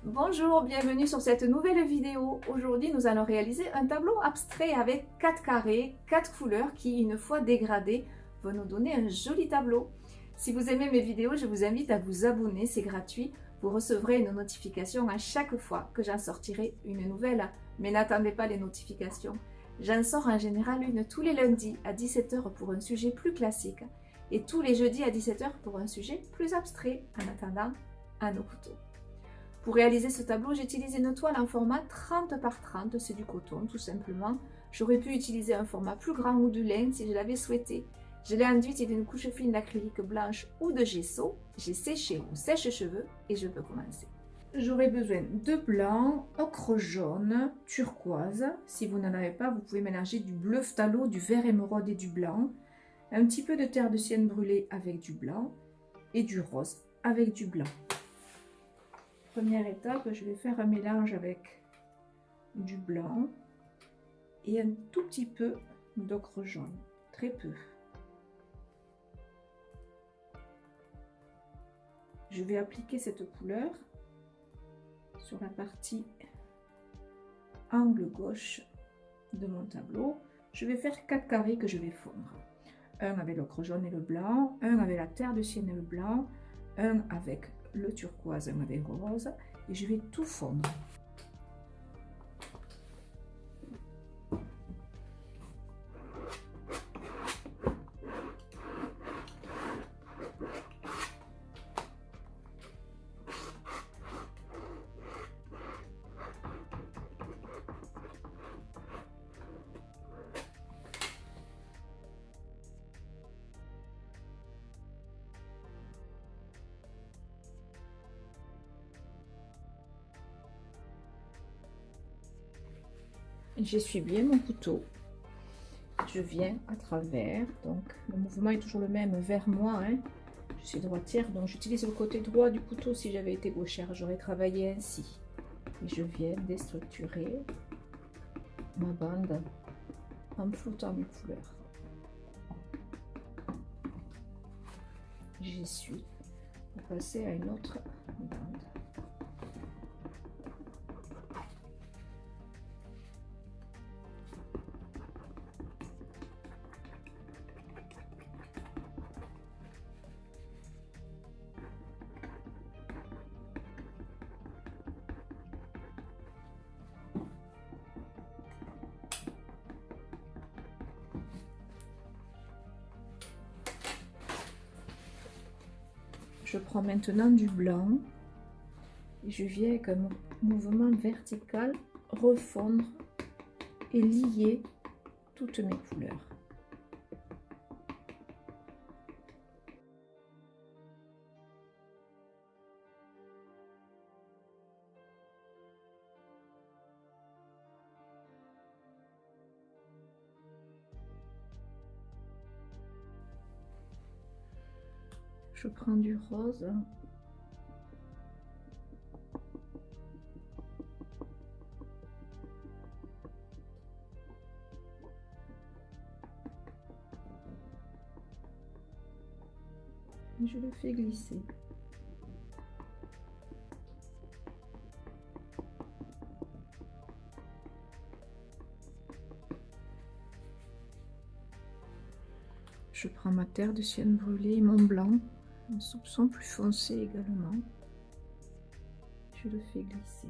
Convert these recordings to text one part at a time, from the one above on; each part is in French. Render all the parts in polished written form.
Bonjour, bienvenue sur cette nouvelle vidéo. Aujourd'hui, nous allons réaliser un tableau abstrait avec 4 carrés, 4 couleurs qui, une fois dégradés, vont nous donner un joli tableau. Si vous aimez mes vidéos, je vous invite à vous abonner, c'est gratuit. Vous recevrez une notification à chaque fois que j'en sortirai une nouvelle. Mais n'attendez pas les notifications. J'en sors en général une tous les lundis à 17 h pour un sujet plus classique et tous les jeudis à 17 h pour un sujet plus abstrait en attendant un au couteau. Pour réaliser ce tableau, j'utilise une toile en format 30 par 30, c'est du coton tout simplement. J'aurais pu utiliser un format plus grand ou du lin si je l'avais souhaité. Je l'ai enduite d'une couche fine d'acrylique blanche ou de gesso. J'ai séché ou sèche-cheveux et je peux commencer. J'aurai besoin de blanc, ocre jaune, turquoise. Si vous n'en avez pas, vous pouvez mélanger du bleu phthalo, du vert émeraude et du blanc. Un petit peu de terre de sienne brûlée avec du blanc et du rose avec du blanc. Première étape, je vais faire un mélange avec du blanc et un tout petit peu d'ocre jaune, très peu. Je vais appliquer cette couleur sur la partie angle gauche de mon tableau. Je vais faire 4 carrés que je vais fondre. Un avec l'ocre jaune et le blanc, un avec la terre de sienne et le blanc, un avec le turquoise, un avec le rose, et je vais tout fondre. J'essuie bien mon couteau. Je viens à travers, donc le mouvement est toujours le même vers moi. Je suis droitière, donc j'utilise le côté droit du couteau. Si j'avais été gauchère, j'aurais travaillé ainsi. Et je viens déstructurer ma bande en floutant mes couleurs. J'essuie pour passer à une autre bande. Je prends maintenant du blanc et je viens avec un mouvement vertical refondre et lier toutes mes couleurs. Je prends du rose. Et je le fais glisser. Je prends ma terre de sienne brûlée et mon blanc, un soupçon plus foncé également. Je le fais glisser.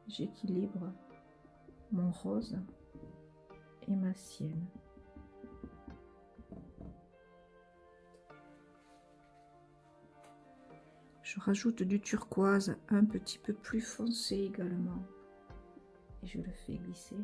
J'équilibre mon rose et ma sienne. Je rajoute du turquoise un petit peu plus foncé également et je le fais glisser.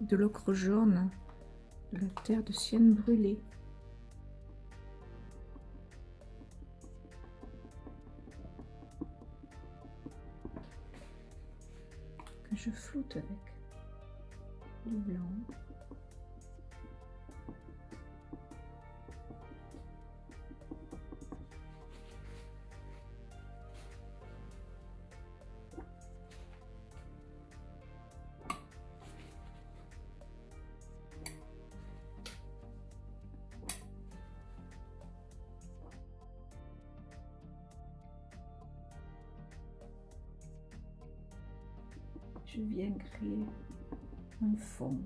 de l'ocre jaune, de la terre de sienne brûlée. Que je floute avec du blanc. Je viens créer un fond.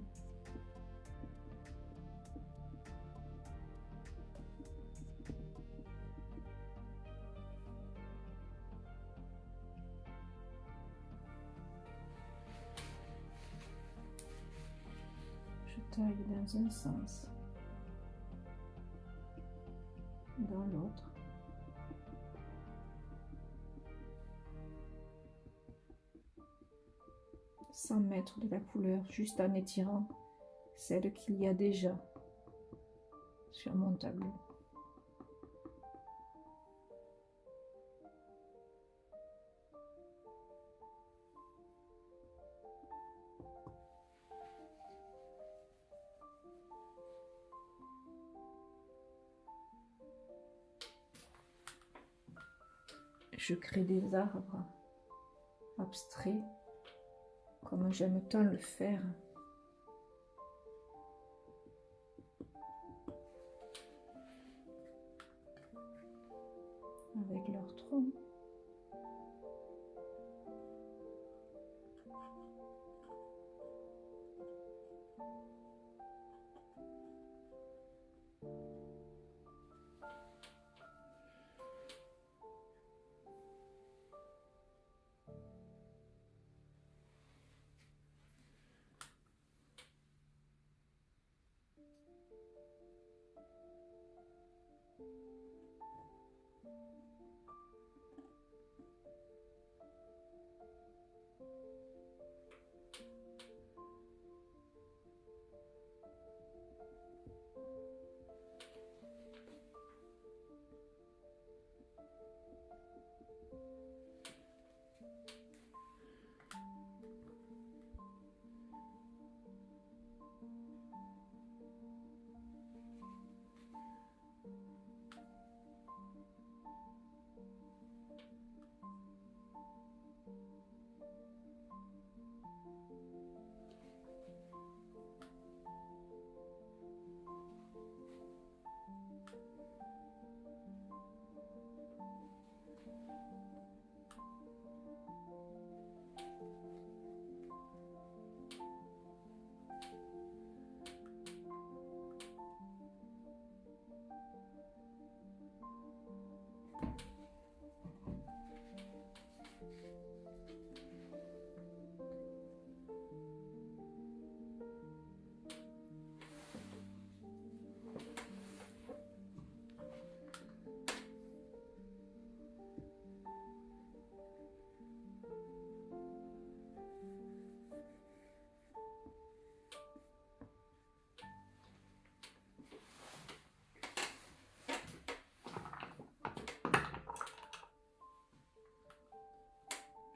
Je taille dans un sens, dans l'autre. Sans mettre de la couleur, juste en étirant celle qu'il y a déjà sur mon tableau. Je crée des arbres abstraits comme j'aime tant le faire. Avec leur tronc.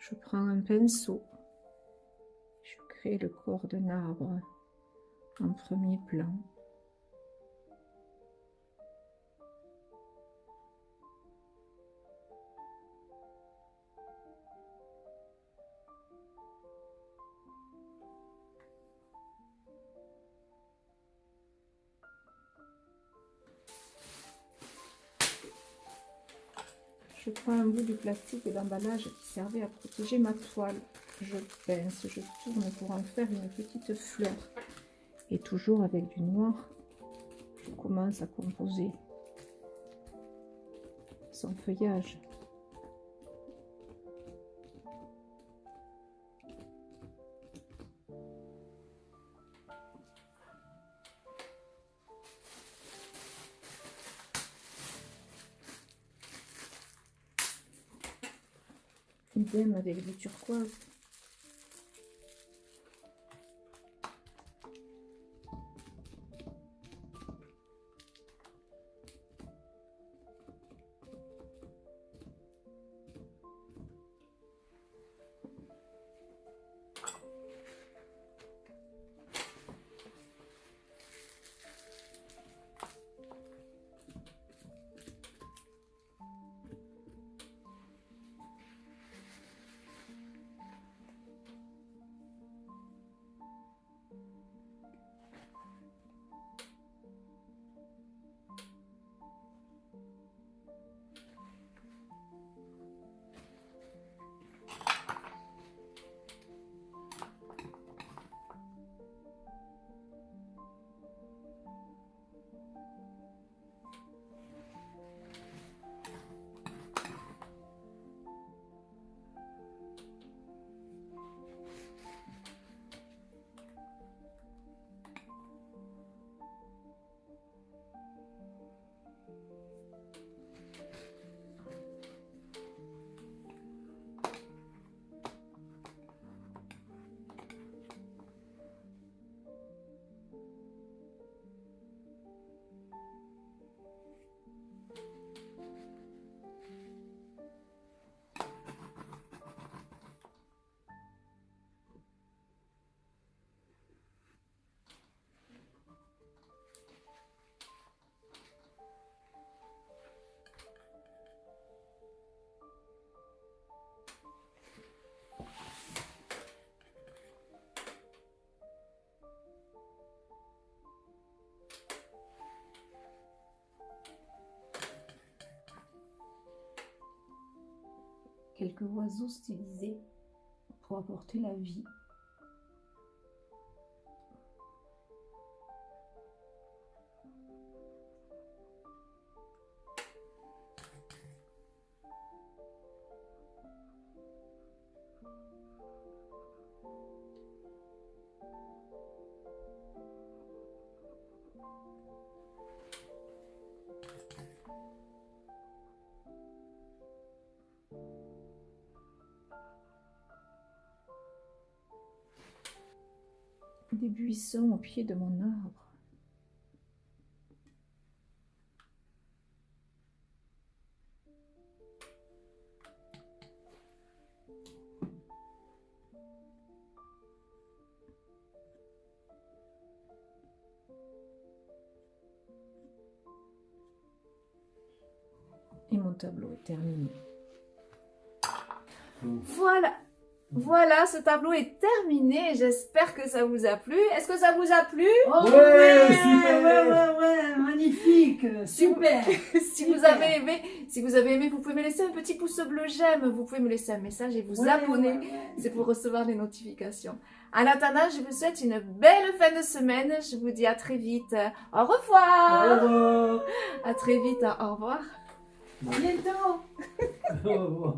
Je prends un pinceau, je crée le corps d'un arbre en premier plan. Je prends un bout du plastique d'emballage qui servait à protéger ma toile. Je pince, je tourne pour en faire une petite fleur. Et toujours avec du noir, je commence à composer son feuillage. Idem avec du turquoise. quelques oiseaux stylisés pour apporter la vie. Des buissons au pied de mon arbre. Et mon tableau est terminé. Voilà! Voilà, ce tableau est terminé. J'espère que ça vous a plu. Est-ce que ça vous a plu? Oh, ouais, super, ouais, magnifique, super. Si vous avez aimé, vous pouvez me laisser un petit pouce bleu j'aime. Vous pouvez me laisser un message et vous abonner. C'est pour recevoir les notifications. En attendant, je vous souhaite une belle fin de semaine. Je vous dis à très vite. Au revoir. Au revoir. À très vite. Au revoir. À bientôt. Au revoir.